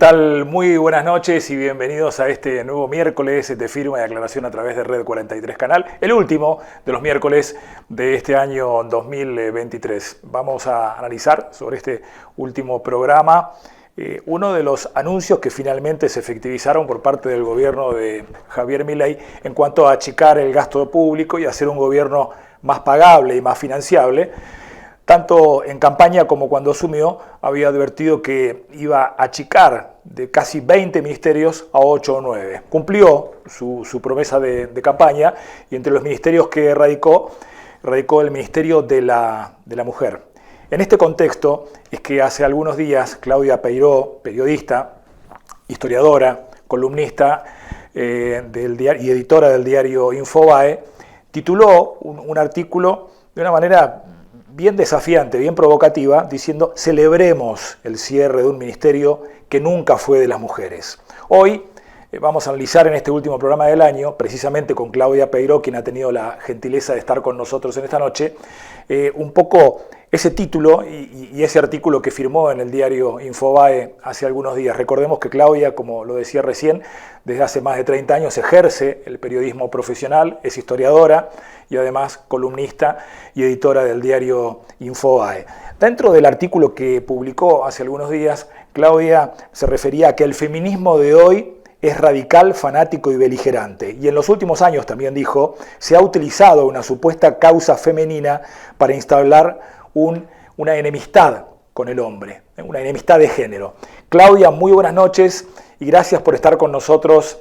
tal? Muy buenas noches y bienvenidos a este nuevo miércoles de firma y aclaración a través de Red 43 Canal, el último de los miércoles de este año 2023. Vamos a analizar sobre este último programa uno de los anuncios que finalmente se efectivizaron por parte del gobierno de Javier Milei en cuanto a achicar el gasto público y hacer un gobierno más pagable y más financiable. Tanto en campaña como cuando asumió, había advertido que iba a achicar de casi 20 ministerios a 8 o 9. Cumplió su promesa de campaña y entre los ministerios que radicó el Ministerio de la Mujer. En este contexto es que hace algunos días Claudia Peiró, periodista, historiadora, columnista del diario, y editora del diario Infobae, tituló un artículo de una manera bien desafiante, bien provocativa, diciendo: celebremos el cierre de un ministerio que nunca fue de las mujeres. Hoy vamos a analizar en este último programa del año, precisamente con Claudia Peiró, quien ha tenido la gentileza de estar con nosotros en esta noche, un poco ese título y ese artículo que firmó en el diario Infobae hace algunos días. Recordemos que Claudia, como lo decía recién, desde hace más de 30 años ejerce el periodismo profesional, es historiadora y además columnista y editora del diario Infobae. Dentro del artículo que publicó hace algunos días, Claudia se refería a que el feminismo de hoy es radical, fanático y beligerante. Y en los últimos años, también dijo, se ha utilizado una supuesta causa femenina para instaurar una enemistad con el hombre, una enemistad de género. Claudia, muy buenas noches y gracias por estar con nosotros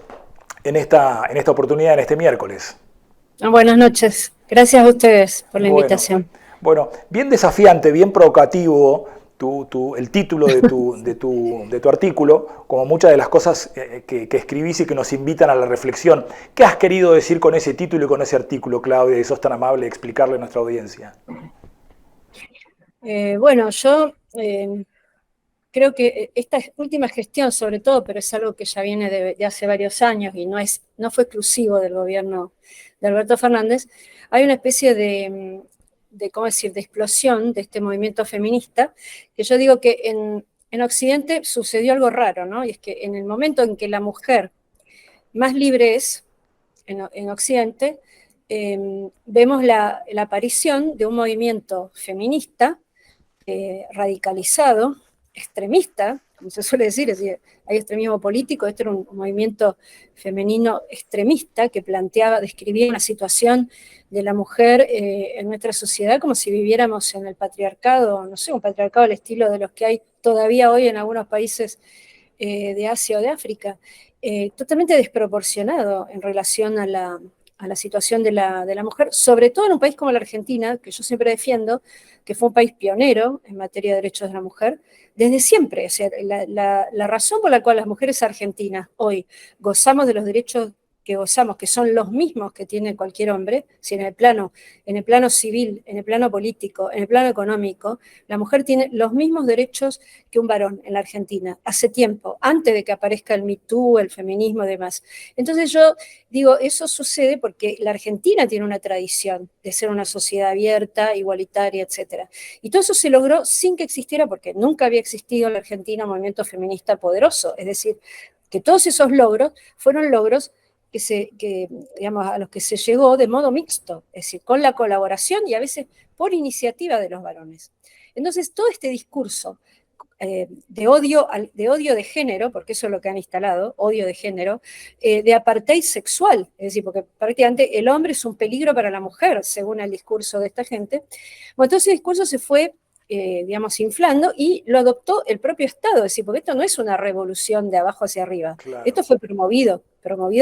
en esta oportunidad, en este miércoles. Buenas noches, gracias a ustedes por la invitación. Bueno, bien desafiante, bien provocativo el título de tu artículo, como muchas de las cosas que escribís y que nos invitan a la reflexión. ¿Qué has querido decir con ese título y con ese artículo, Claudia, y sos tan amable de explicarle a nuestra audiencia? Yo creo que esta última gestión, sobre todo, pero es algo que ya viene de hace varios años y no fue exclusivo del gobierno de Alberto Fernández, hay una especie de explosión de este movimiento feminista, que yo digo que en Occidente sucedió algo raro, ¿no? Y es que en el momento en que la mujer más libre es, en Occidente, vemos la aparición de un movimiento feminista radicalizado, extremista, como se suele decir, es decir, hay extremismo político. Este era un movimiento femenino extremista que describía una situación de la mujer en nuestra sociedad como si viviéramos en el patriarcado, no sé, un patriarcado al estilo de los que hay todavía hoy en algunos países de Asia o de África, totalmente desproporcionado en relación a la situación de la mujer, sobre todo en un país como la Argentina, que yo siempre defiendo, que fue un país pionero en materia de derechos de la mujer, desde siempre. O sea, la razón por la cual las mujeres argentinas hoy gozamos de los derechos que gozamos, que son los mismos que tiene cualquier hombre, si en el plano civil, en el plano político, en el plano económico, la mujer tiene los mismos derechos que un varón en la Argentina, hace tiempo, antes de que aparezca el Me Too, el feminismo y demás. Entonces yo digo, eso sucede porque la Argentina tiene una tradición de ser una sociedad abierta, igualitaria, etc. Y todo eso se logró sin que existiera, porque nunca había existido en la Argentina un movimiento feminista poderoso. Es decir, que todos esos logros fueron logros digamos, a los que se llegó de modo mixto, es decir, con la colaboración y a veces por iniciativa de los varones. Entonces, todo este discurso de odio de género, porque eso es lo que han instalado, odio de género, de apartheid sexual, es decir, porque prácticamente el hombre es un peligro para la mujer, según el discurso de esta gente. Bueno, entonces ese discurso se fue, digamos, inflando y lo adoptó el propio Estado, es decir, porque esto no es una revolución de abajo hacia arriba, Claro. Esto fue promovido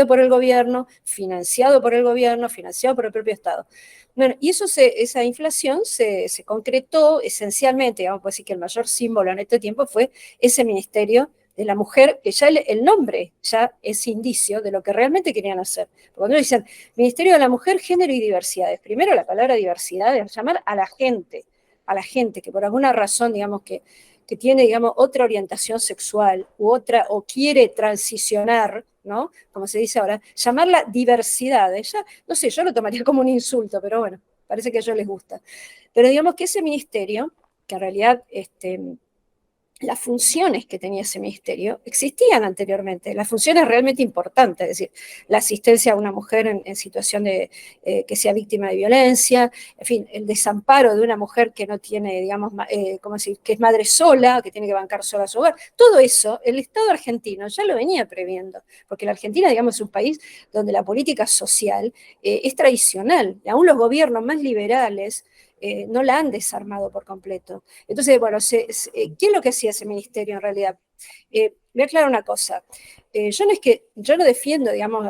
por el gobierno, financiado por el gobierno, financiado por el propio Estado. Bueno, y esa inflación se concretó esencialmente, vamos a decir que el mayor símbolo en este tiempo fue ese Ministerio de la Mujer, que ya el nombre ya es indicio de lo que realmente querían hacer. Porque cuando dicen Ministerio de la Mujer, Género y Diversidades, primero la palabra diversidad es llamar a la gente que por alguna razón, digamos, que tiene, digamos, otra orientación sexual o quiere transicionar, ¿no? Como se dice ahora, llamarla diversidad. Ya, no sé, yo lo tomaría como un insulto, pero bueno, parece que a ellos les gusta. Pero digamos que ese ministerio, que en realidad las funciones que tenía ese ministerio existían anteriormente, las funciones realmente importantes, es decir, la asistencia a una mujer en situación de que sea víctima de violencia, en fin, el desamparo de una mujer que no tiene, digamos, ¿cómo decir?, que es madre sola, que tiene que bancar sola su hogar. Todo eso, el Estado argentino ya lo venía previendo, porque la Argentina, digamos, es un país donde la política social es tradicional, aún los gobiernos más liberales no la han desarmado por completo. Entonces, bueno, ¿qué es lo que hacía ese ministerio en realidad? Voy a aclarar una cosa. Yo no defiendo, digamos,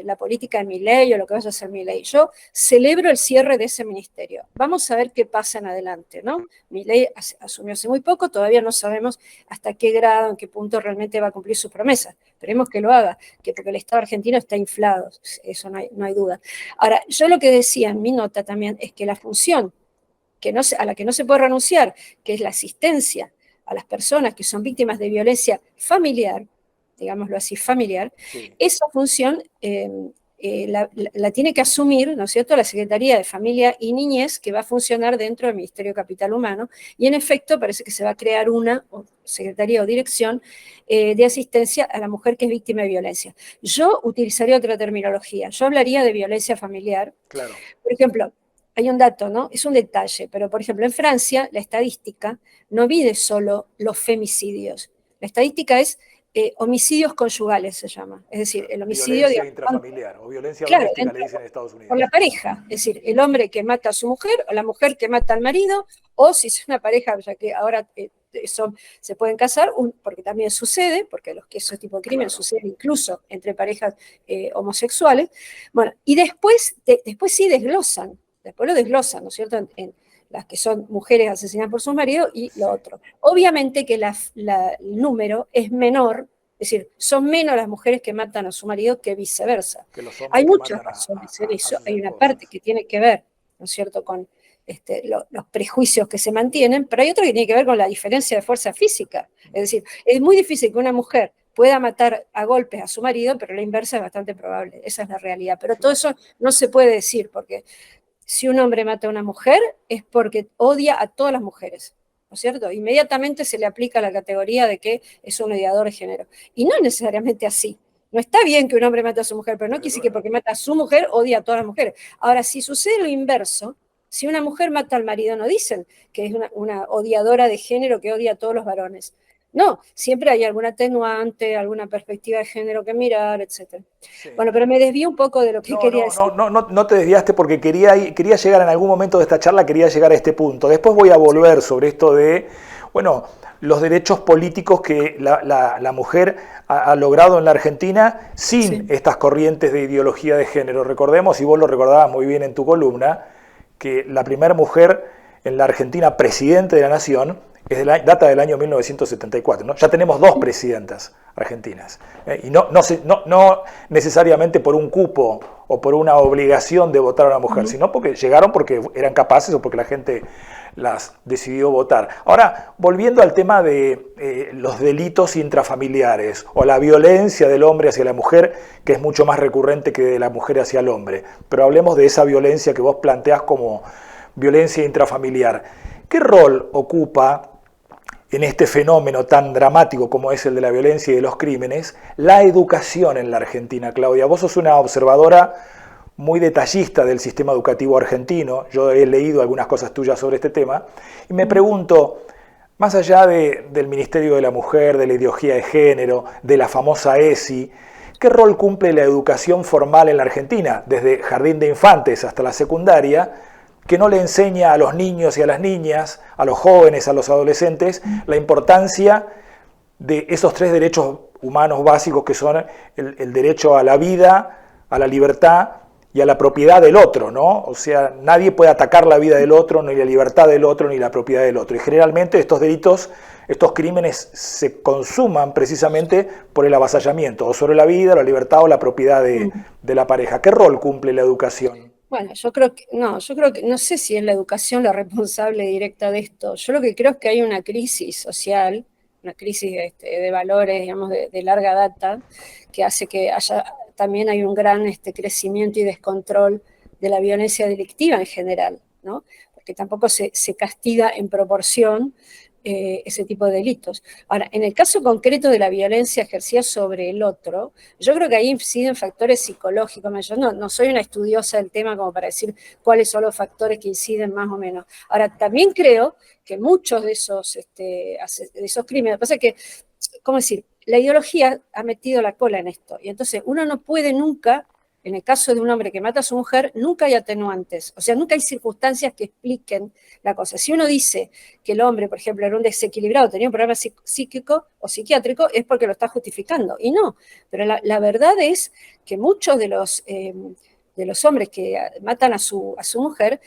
la política de Milei o lo que vaya a hacer Milei. Yo celebro el cierre de ese ministerio. Vamos a ver qué pasa en adelante, ¿no? Milei asumió hace muy poco, todavía no sabemos hasta qué grado, en qué punto realmente va a cumplir sus promesas. Esperemos que lo haga, que porque el Estado argentino está inflado, eso no hay duda. Ahora, yo lo que decía en mi nota también es que la función a la que no se puede renunciar, que es la asistencia a las personas que son víctimas de violencia familiar, digámoslo así, familiar, sí. Esa función la tiene que asumir, ¿no es cierto?, la Secretaría de Familia y Niñez, que va a funcionar dentro del Ministerio de Capital Humano, y en efecto parece que se va a crear una secretaría o dirección de asistencia a la mujer que es víctima de violencia. Yo utilizaría otra terminología, yo hablaría de violencia familiar. Claro. Por ejemplo, hay un dato, ¿no? Es un detalle, pero por ejemplo en Francia la estadística no mide solo los femicidios. La estadística es homicidios conyugales, se llama. Es decir, el homicidio... Violencia intrafamiliar o violencia doméstica, le dicen en Estados Unidos. Por la pareja, es decir, el hombre que mata a su mujer o la mujer que mata al marido, o si es una pareja, ya que ahora se pueden casar, porque también sucede, porque ese tipo de crimen sucede incluso entre parejas homosexuales. Bueno, y después sí desglosan. Después lo desglosan, ¿no es cierto?, en las que son mujeres asesinadas por sus maridos y lo otro. Obviamente que el número es menor, es decir, son menos las mujeres que matan a su marido que viceversa. Hay muchas razones en eso, hay una parte que tiene que ver, ¿no es cierto?, con los prejuicios que se mantienen, pero hay otra que tiene que ver con la diferencia de fuerza física. Es decir, es muy difícil que una mujer pueda matar a golpes a su marido, pero la inversa es bastante probable, esa es la realidad. Pero todo eso no se puede decir, porque si un hombre mata a una mujer es porque odia a todas las mujeres, ¿no es cierto? Inmediatamente se le aplica la categoría de que es un odiador de género. Y no es necesariamente así. No está bien que un hombre mate a su mujer, pero no quiere decir que porque mata a su mujer odia a todas las mujeres. Ahora, si sucede lo inverso, si una mujer mata al marido, no dicen que es una odiadora de género que odia a todos los varones. No, siempre hay alguna atenuante, alguna perspectiva de género que mirar, etc. Sí. Bueno, pero me desvío un poco de lo que quería decir. No te desviaste porque quería llegar en algún momento de esta charla, quería llegar a este punto. Después voy a volver sobre esto de, bueno, los derechos políticos que la mujer ha logrado en la Argentina sin estas corrientes de ideología de género. Recordemos, y vos lo recordabas muy bien en tu columna, que la primera mujer en la Argentina presidente de la nación data del año 1974, ¿no? Ya tenemos dos presidentas argentinas, y no necesariamente por un cupo o por una obligación de votar a una mujer, sino porque llegaron porque eran capaces o porque la gente las decidió votar. Ahora, volviendo al tema de los delitos intrafamiliares o la violencia del hombre hacia la mujer, que es mucho más recurrente que de la mujer hacia el hombre, pero hablemos de esa violencia que vos planteás como violencia intrafamiliar. ¿Qué rol ocupa en este fenómeno tan dramático como es el de la violencia y de los crímenes, la educación en la Argentina, Claudia? Vos sos una observadora muy detallista del sistema educativo argentino, yo he leído algunas cosas tuyas sobre este tema, y me pregunto, más allá del Ministerio de la Mujer, de la ideología de género, de la famosa ESI, ¿qué rol cumple la educación formal en la Argentina, desde jardín de infantes hasta la secundaria, que no le enseña a los niños y a las niñas, a los jóvenes, a los adolescentes, la importancia de esos tres derechos humanos básicos que son el derecho a la vida, a la libertad y a la propiedad del otro, ¿no? O sea, nadie puede atacar la vida del otro, ni la libertad del otro, ni la propiedad del otro. Y generalmente estos delitos, estos crímenes se consuman precisamente por el avasallamiento, o sobre la vida, la libertad o la propiedad de la pareja. ¿Qué rol cumple la educación? Bueno, yo creo que no sé si es la educación la responsable directa de esto. Yo lo que creo es que hay una crisis social, una crisis de valores, digamos, de larga data, que hace que también hay un gran crecimiento y descontrol de la violencia delictiva en general, ¿no? Porque tampoco se castiga en proporción ese tipo de delitos. Ahora, en el caso concreto de la violencia ejercida sobre el otro, yo creo que ahí inciden factores psicológicos. Yo no soy una estudiosa del tema como para decir cuáles son los factores que inciden más o menos. Ahora, también creo que muchos de esos crímenes, lo que pasa es que, ¿cómo decir? La ideología ha metido la cola en esto, y entonces uno no puede nunca, en el caso de un hombre que mata a su mujer, nunca hay atenuantes, o sea, nunca hay circunstancias que expliquen la cosa. Si uno dice que el hombre, por ejemplo, era un desequilibrado, tenía un problema psíquico o psiquiátrico, es porque lo está justificando, y no. Pero la verdad es que muchos de los hombres que matan a su mujer,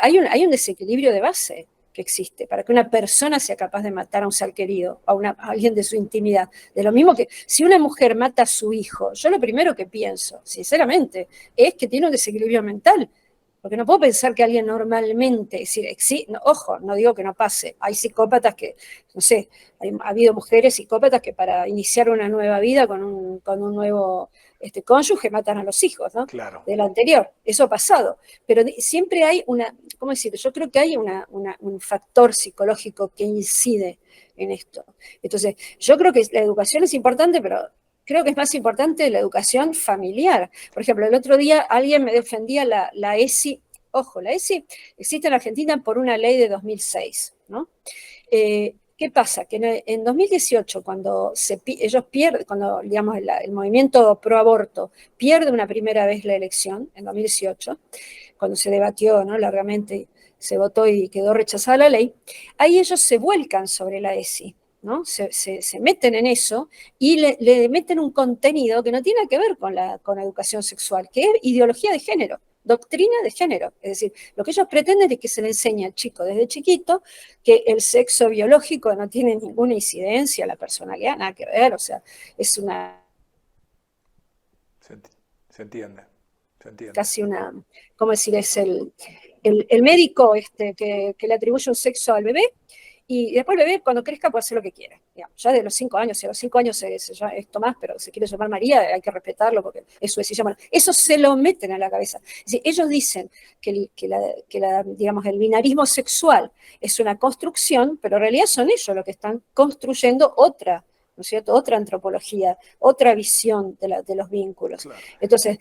hay un desequilibrio de base que existe, para que una persona sea capaz de matar a un ser querido, a alguien de su intimidad. De lo mismo que si una mujer mata a su hijo, yo lo primero que pienso, sinceramente, es que tiene un desequilibrio mental, porque no puedo pensar que alguien normalmente, es decir, no, ojo, no digo que no pase, hay psicópatas que, no sé, ha habido mujeres psicópatas que para iniciar una nueva vida con un nuevo cónyuge matan a los hijos, ¿no? Claro. Del anterior, eso ha pasado, pero siempre hay ¿cómo decir? Yo creo que hay un factor psicológico que incide en esto. Entonces, yo creo que la educación es importante, pero creo que es más importante la educación familiar. Por ejemplo, el otro día alguien me defendía la ESI. Ojo, la ESI existe en Argentina por una ley de 2006, ¿no? ¿Qué pasa? Que en 2018, cuando ellos pierden, cuando digamos el movimiento pro aborto pierde una primera vez la elección, en 2018, cuando se debatió, ¿no?, largamente, se votó y quedó rechazada la ley, ahí ellos se vuelcan sobre la ESI, ¿no? Se meten en eso y le meten un contenido que no tiene que ver con la educación sexual, que es ideología de género, doctrina de género. Es decir, lo que ellos pretenden es que se le enseñe al chico desde chiquito que el sexo biológico no tiene ninguna incidencia en la personalidad, nada que ver, o sea, es una... Se entiende. Casi ¿cómo decir? Es el médico que le atribuye un sexo al bebé, y después el bebé cuando crezca puede hacer lo que quiera. Digamos, ya de los 5 años, si a los 5 años ya es Tomás, pero se quiere llamar María, hay que respetarlo porque es su decisión. Bueno, eso se lo meten a la cabeza. Es decir, ellos dicen digamos, el binarismo sexual es una construcción, pero en realidad son ellos los que están construyendo otra, ¿no es cierto?, otra antropología, otra visión de los vínculos. Claro. Entonces,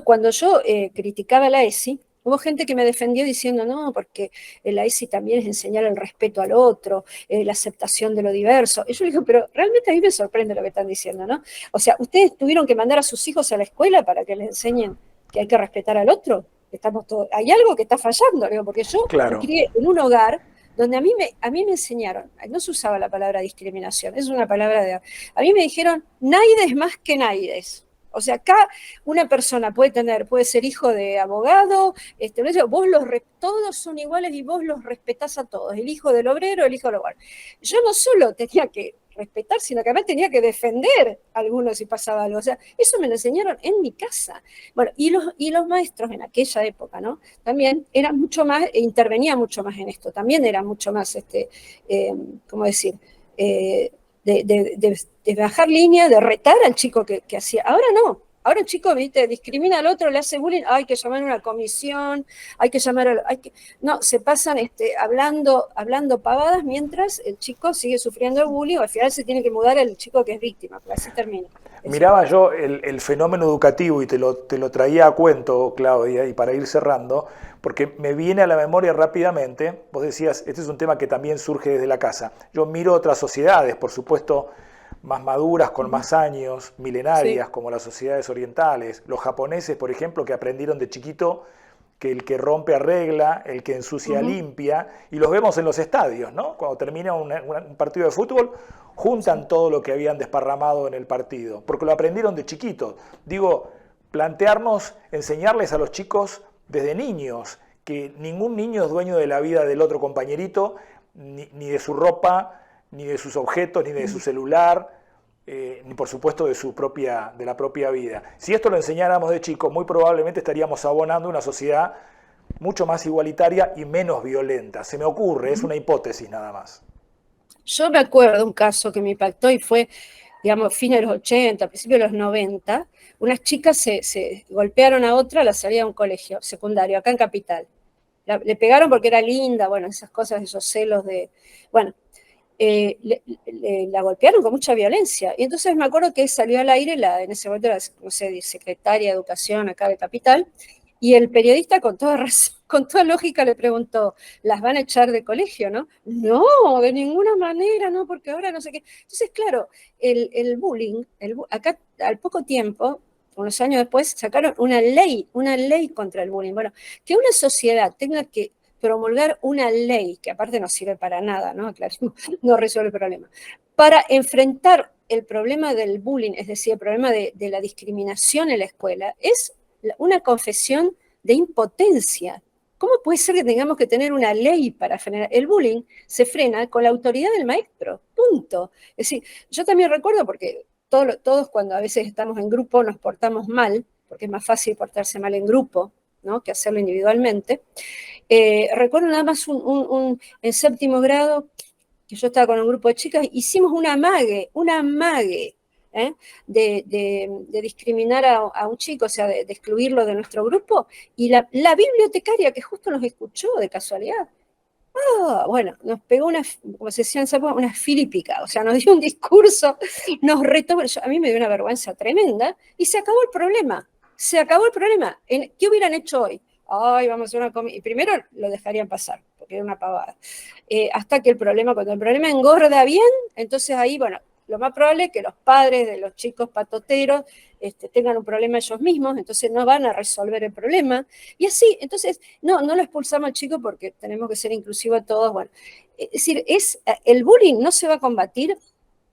cuando yo criticaba la ESI, hubo gente que me defendió diciendo, no, porque la ESI también es enseñar el respeto al otro, la aceptación de lo diverso. Y yo le digo, pero realmente a mí me sorprende lo que están diciendo, ¿no? O sea, ¿ustedes tuvieron que mandar a sus hijos a la escuela para que les enseñen que hay que respetar al otro? Hay algo que está fallando, digo, porque yo me crié en un hogar donde a mí me enseñaron, no se usaba la palabra discriminación, es una palabra a mí me dijeron, naides más que naides. O sea, acá una persona puede ser hijo de abogado, todos son iguales y vos los respetás a todos, el hijo del obrero, el hijo del hogar. Yo no solo tenía que respetar, sino que además tenía que defender a algunos si pasaba algo. O sea, eso me lo enseñaron en mi casa. Bueno, y los maestros en aquella época, ¿no? También eran mucho más, intervenían mucho más en esto, también eran mucho más, ¿cómo decir?, de bajar línea, de retar al chico que hacía. Ahora no. Ahora el chico, ¿viste?, discrimina al otro, le hace bullying, hay que llamar a una comisión, no, se pasan hablando pavadas mientras el chico sigue sufriendo el bullying, o al final se tiene que mudar el chico que es víctima, pero así termina. Miraba yo el fenómeno educativo y te lo traía a cuento, Claudia, y para ir cerrando, porque me viene a la memoria rápidamente, vos decías, este es un tema que también surge desde la casa. Yo miro otras sociedades, por supuesto, más maduras, con más años, milenarias, sí, como las sociedades orientales. Los japoneses, por ejemplo, que aprendieron de chiquito que el que rompe arregla, el que ensucia limpia, y los vemos en los estadios, ¿no? Cuando termina un partido de fútbol, juntan todo lo que habían desparramado en el partido, porque lo aprendieron de chiquitos. Digo, plantearnos, enseñarles a los chicos desde niños, que ningún niño es dueño de la vida del otro compañerito, ni de su ropa, ni de sus objetos, ni de su celular, ni por supuesto de la propia vida. Si esto lo enseñáramos de chicos, muy probablemente estaríamos abonando una sociedad mucho más igualitaria y menos violenta. Se me ocurre, es una hipótesis nada más. Yo me acuerdo de un caso que me impactó y fue, digamos, fines de los 80, principios de los 90, unas chicas se golpearon a otra a la salida de un colegio secundario, acá en Capital. le pegaron porque era linda, bueno, esas cosas, esos celos de, bueno, la golpearon con mucha violencia. Y entonces me acuerdo que salió al aire, en ese momento era, no sé, secretaria de Educación acá de Capital, y el periodista con toda razón, con toda lógica le preguntó, ¿las van a echar de colegio, no? No, de ninguna manera, no, porque ahora no sé qué. Entonces, claro, el bullying, acá al poco tiempo, unos años después, sacaron una ley contra el bullying. Bueno, que una sociedad tenga que promulgar una ley, que aparte no sirve para nada, ¿no? Claro, no resuelve el problema, para enfrentar el problema del bullying, es decir, el problema de la discriminación en la escuela, es una confesión de impotencia. ¿Cómo puede ser que tengamos que tener una ley para frenar? El bullying se frena con la autoridad del maestro, punto. Es decir, yo también recuerdo, porque todos cuando a veces estamos en grupo nos portamos mal, porque es más fácil portarse mal en grupo, ¿no?, que hacerlo individualmente. Recuerdo nada más en séptimo grado, que yo estaba con un grupo de chicas, hicimos un amague, de discriminar a un chico, o sea, de excluirlo de nuestro grupo, y la bibliotecaria, que justo nos escuchó de casualidad, bueno, nos pegó como se decía en esa época, una filipica, o sea, nos dio un discurso, nos retó, a mí me dio una vergüenza tremenda, y se acabó el problema. ¿Qué hubieran hecho hoy? Ay, vamos a hacer una comida. Y primero lo dejarían pasar, porque era una pavada. Hasta que cuando el problema engorda bien, entonces ahí, bueno, lo más probable es que los padres de los chicos patoteros tengan un problema ellos mismos, entonces no van a resolver el problema. Y así, entonces, no lo expulsamos al chico porque tenemos que ser inclusivos todos. Bueno, es decir, el bullying no se va a combatir,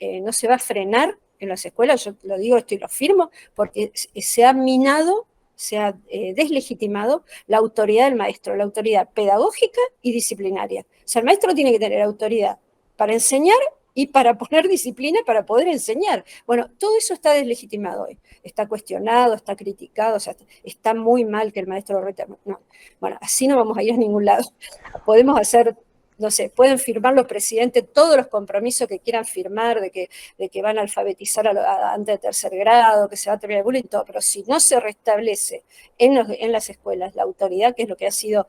no se va a frenar en las escuelas, yo lo digo esto y lo firmo, porque se ha minado, se ha deslegitimado la autoridad del maestro, la autoridad pedagógica y disciplinaria. O sea, el maestro tiene que tener autoridad para enseñar y para poner disciplina para poder enseñar. Bueno, todo eso está deslegitimado hoy. Está cuestionado, está criticado, o sea, está muy mal que el maestro lo reta. No. Bueno, así no vamos a ir a ningún lado. Podemos hacer, no sé, pueden firmar los presidentes todos los compromisos que quieran firmar de que van a alfabetizar antes de tercer grado, que se va a terminar el bullying, todo, pero si no se restablece en las escuelas la autoridad, que es lo que ha sido,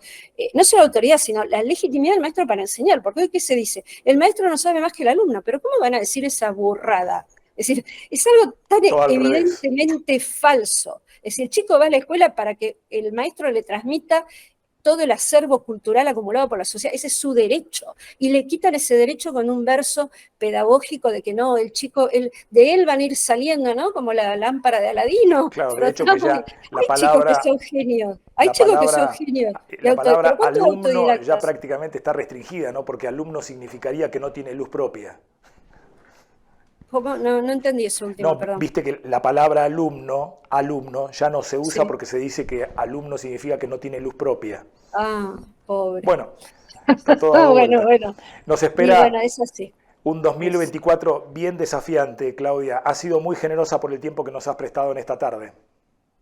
no solo la autoridad, sino la legitimidad del maestro para enseñar, porque hoy, ¿qué se dice? El maestro no sabe más que el alumno, pero ¿cómo van a decir esa burrada? Es decir, es algo tan evidentemente falso. Es decir, el chico va a la escuela para que el maestro le transmita todo el acervo cultural acumulado por la sociedad, ese es su derecho, y le quitan ese derecho con un verso pedagógico de que no, el chico, de él van a ir saliendo, ¿no? Como la lámpara de Aladino. Claro, de hecho que ya la palabra... Hay chicos que son genios, La palabra alumno ya prácticamente está restringida, ¿no? Porque alumno significaría que no tiene luz propia. ¿Cómo? No entendí eso último, no, perdón. Viste que la palabra alumno ya no se usa, sí, porque se dice que alumno significa que no tiene luz propia. Ah, pobre. Bueno, está todo bueno. Nos espera, bueno, es así. Un 2024 bien desafiante, Claudia. Has sido muy generosa por el tiempo que nos has prestado en esta tarde.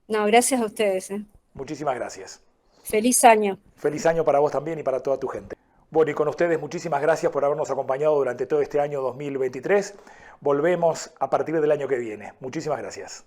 No, gracias a ustedes. Muchísimas gracias. Feliz año. Feliz año para vos también y para toda tu gente. Bueno, y con ustedes muchísimas gracias por habernos acompañado durante todo este año 2023. Volvemos a partir del año que viene. Muchísimas gracias.